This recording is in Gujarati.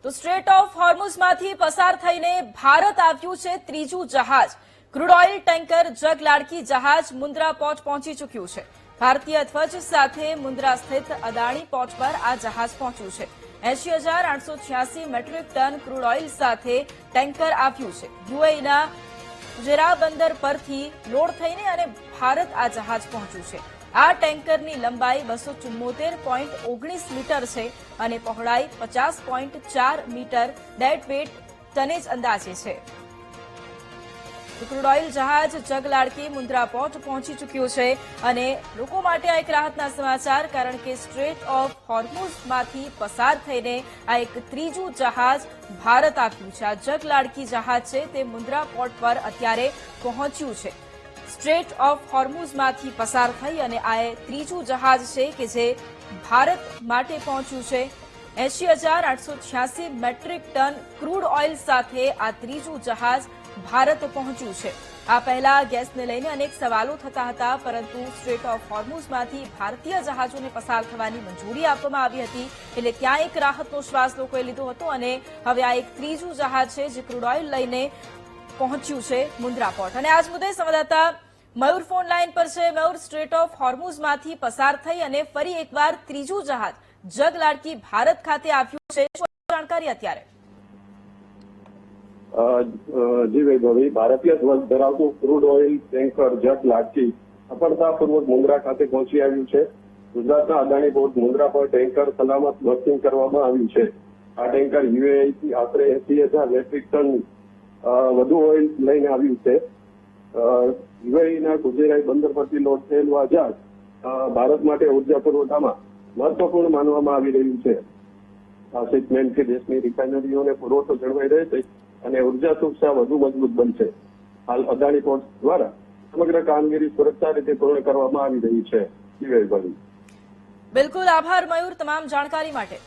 તો સ્ટ્રેટ ઓફ હોર્મુઝમાંથી પસાર થઈને ભારત આવ્યું છે ત્રીજું જહાજ। ક્રૂડ ઓઇલ ટેન્કર જગલાડકી જહાજ મુન્દ્રા પોર્ટ પહોંચી ચૂક્યું છે। ભારતીય ધ્વજ સાથે મુન્દ્રા સ્થિત અદાણી પોર્ટ પર આ જહાજ પહોંચ્યું છે। 80,886 મેટ્રિક ટન ક્રૂડ ઓઇલ સાથે ટેન્કર આવ્યું છે। યુએઈના ફુજેરા બંદર પરથી લોડ થઈને અને ભારત આ જહાજ પહોંચ્યું છે। આ ટેન્કરની લંબાઈ 274.19 મીટર છે અને પહોળાઈ 50.4 મીટર ડેડ વેટ ટનેજ અંદાજે છે। ક્રૂડ ઓઇલ જહાજ જગલાડકી મુન્દ્રા પોર્ટ પહોંચી ચૂક્યું છે અને લોકો માટે આ એક રાહતના સમાચાર, કારણ કે સ્ટ્રેટ ઓફ હોર્મુઝમાંથી પસાર થઈને આ એક ત્રીજું જહાજ ભારત આવ્યું છે। આ જગલાડકી જહાજ છે તે મુન્દ્રા પોર્ટ પર અત્યારે પહોંચ્યું છે। સ્ટ્રેટ ઓફ હોર્મુઝમાંથી પસાર થઈ અને આ ત્રીજું જહાજ છે કે જે ભારત માટે પહોંચ્યું છે। 80,886 મેટ્રિક ટન ક્રૂડ ઓઇલ સાથે આ ત્રીજું જહાજ ભારત પહોંચ્યું છે। આ પહેલા ગેસને લઈને અનેક સવાલો થતા હતા, પરંતુ સ્ટ્રેટ ઓફ હોર્મુઝમાંથી ભારતીય જહાજોને પસાર થવાની મંજૂરી આપવામાં આવી હતી, એટલે ત્યાં એક રાહતનો શ્વાસ લોકોએ લીધો હતો અને હવે આ એક ત્રીજું જહાજ છે જે ક્રૂડ ઓઇલ લઈને પહોંચ્યું છે મુન્દ્રા પોર્ટ। અને આજ મુદ્દે સંવાદદાતા મયુર ફોન લાઈન પર છે। મયુર, સ્ટ્રેટ ઓફ હોર્મુઝમાંથી પસાર થઈ અને ફરી એકવાર ત્રીજું જહાજ જગલાડકી ભારત ખાતે આવ્યું છે, શું જાણકારી અત્યારે? જી વૈભવી, ભારતીય ધ્વજ ધરાવતું ક્રૂડ ઓઇલ ટેન્કર જગલાડકી સફળતાપૂર્વક મુન્દ્રા ખાતે પહોંચી આવ્યું છે। ગુજરાતના અદાણી પોર્ટ મુન્દ્રા પર ટેન્કર સલામત ડોકિંગ કરવામાં આવ્યું છે। આ ટેન્કર યુએઈથી આશરે 80,000 મેટ્રિક ટન વધુ ઓઇલ લઈને આવ્યું છે। યુએઈના ફુજેરા બંદર પરથી લોડ થયેલું આ જહાજ ભારત માટે ઉર્જા પુરવઠામાં મહત્વપૂર્ણ માનવામાં આવી રહ્યું છે। આ શિપમેન્ટથી દેશની રિફાઇનરીઓને પુરવઠો જળવાઈ રહેશે અને ઉર્જા સુરક્ષા વધુ મજબૂત બનશે। હાલ અદાણી પોર્ટ દ્વારા સમગ્ર કામગીરી સુરક્ષિત રીતે પૂર્ણ કરવામાં આવી રહી છે। બિલકુલ, આભાર મયુર તમામ જાણકારી માટે।